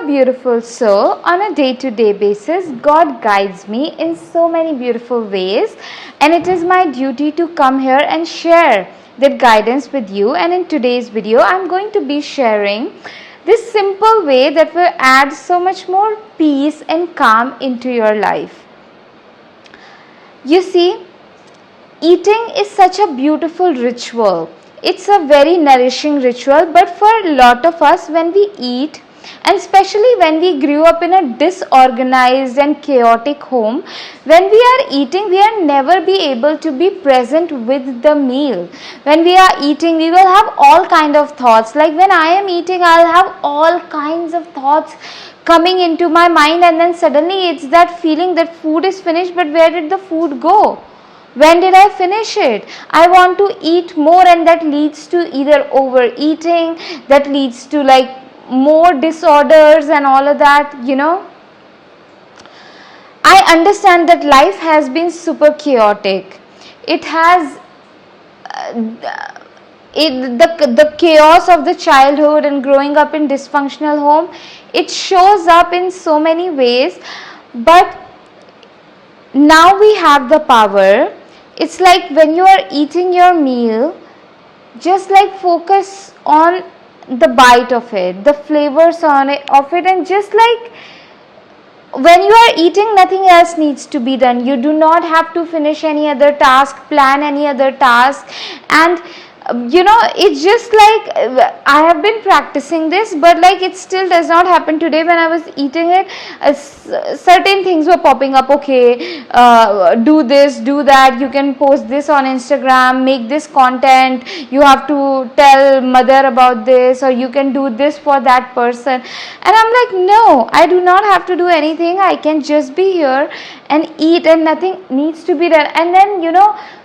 a beautiful soul. On a day-to-day basis, God guides me in so many beautiful ways, and it is my duty to come here and share that guidance with you. And in today's video, I'm going to be sharing this simple way that will add so much more peace and calm into your life. You see, eating is such a beautiful ritual. It's a very nourishing ritual, but for a lot of us, when we eat, and especially when we grew up in a disorganized and chaotic home, when we are eating, we are never be able to be present with the meal. When we are eating, we will have all kind of thoughts. Like when I am eating, I'll have all kinds of thoughts coming into my mind, and then suddenly it's that feeling that food is finished, but where did the food go? When did I finish it? I want to eat more, and that leads to either overeating, that leads to like more disorders and all of that, I understand that life has been super chaotic. It has the chaos of the childhood and growing up in dysfunctional home, it shows up in so many ways, but now we have the power. It's like when you are eating your meal, just like focus on the bite of it, the flavors of it, and just like when you are eating, nothing else needs to be done. You do not have to finish any other task, plan any other task, and it's just like I have been practicing this, but like it still does not happen. Today when I was eating it, certain things were popping up. Okay, do this, do that, you can post this on Instagram, make this content, you have to tell mother about this, or you can do this for that person. And I'm like, no, I do not have to do anything. I can just be here and eat, and nothing needs to be done. And then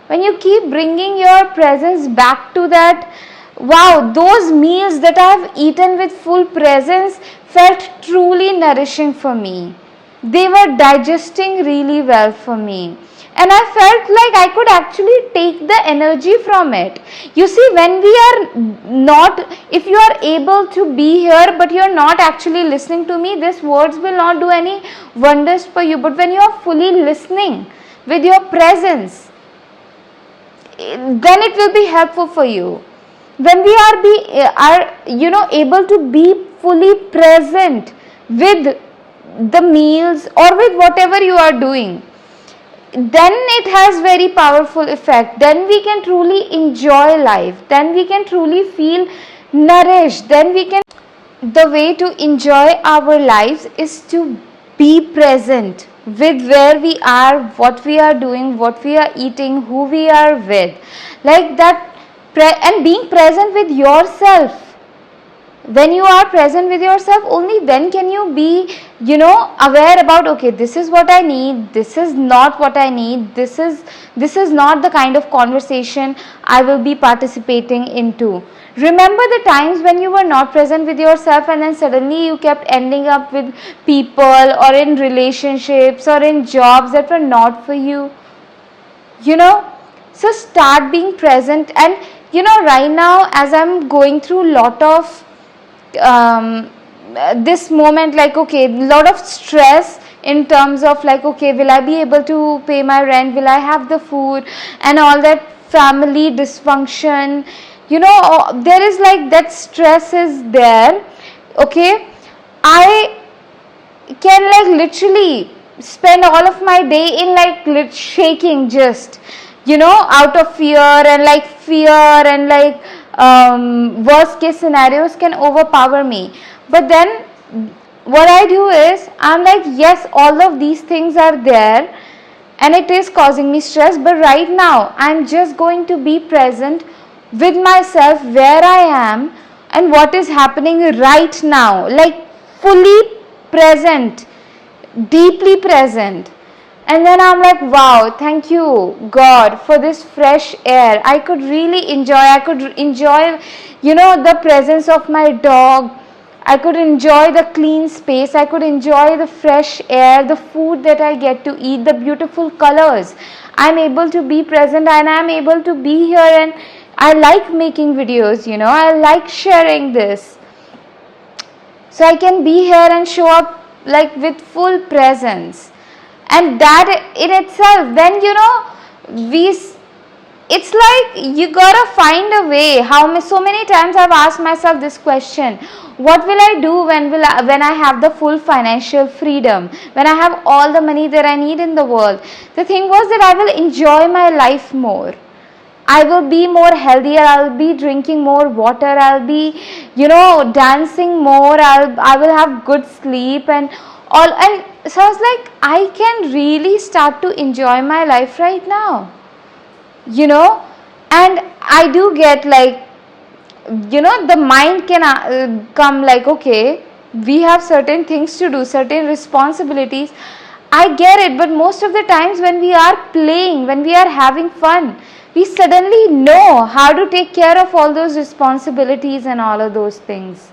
when you keep bringing your presence back to that, wow, those meals that I have eaten with full presence felt truly nourishing for me. They were digesting really well for me. And I felt like I could actually take the energy from it. You see, when we are not, if you are able to be here, but you are not actually listening to me, these words will not do any wonders for you. But when you are fully listening with your presence, then it will be helpful for you. When we are able to be fully present with the meals or with whatever you are doing, then it has very powerful effect. Then we can truly enjoy life. Then we can truly feel nourished. Then we can. The way to enjoy our lives is to be present with where we are, what we are doing, what we are eating, who we are with, like that, and being present with yourself. When you are present with yourself, only then can you be aware about, okay, this is what I need, this is not what I need, this is not the kind of conversation I will be participating into. Remember the times when you were not present with yourself, and then suddenly you kept ending up with people or in relationships or in jobs that were not for you. So start being present. And right now, as I'm going through a lot of this moment, like, okay, a lot of stress in terms of like, okay, will I be able to pay my rent, will I have the food, and all that family dysfunction, there is like that stress is there. Okay, I can like literally spend all of my day in like shaking, just out of fear, and like worst case scenarios can overpower me. But then what I do is, I'm like, yes, all of these things are there and it is causing me stress, but right now I'm just going to be present with myself, where I am and what is happening right now, like fully present, deeply present. And then I'm like, wow, thank you God for this fresh air. I could enjoy the presence of my dog. I could enjoy the clean space. I could enjoy the fresh air, the food that I get to eat, the beautiful colors. I'm able to be present and I'm able to be here, and I like making videos, I like sharing this. so I can be here and show up like with full presence. And that in itself, then we it's like you gotta find a way. So many times I've asked myself this question: what will I do when I have the full financial freedom, when I have all the money that I need in the world? The thing was that I will enjoy my life more. I will be more healthier. I'll be drinking more water. I'll be, dancing more. I will have good sleep and all. And so I was like, I can really start to enjoy my life right now. And I do get like, the mind can come like, okay, we have certain things to do, certain responsibilities. I get it, but most of the times when we are playing, when we are having fun, we suddenly know how to take care of all those responsibilities and all of those things.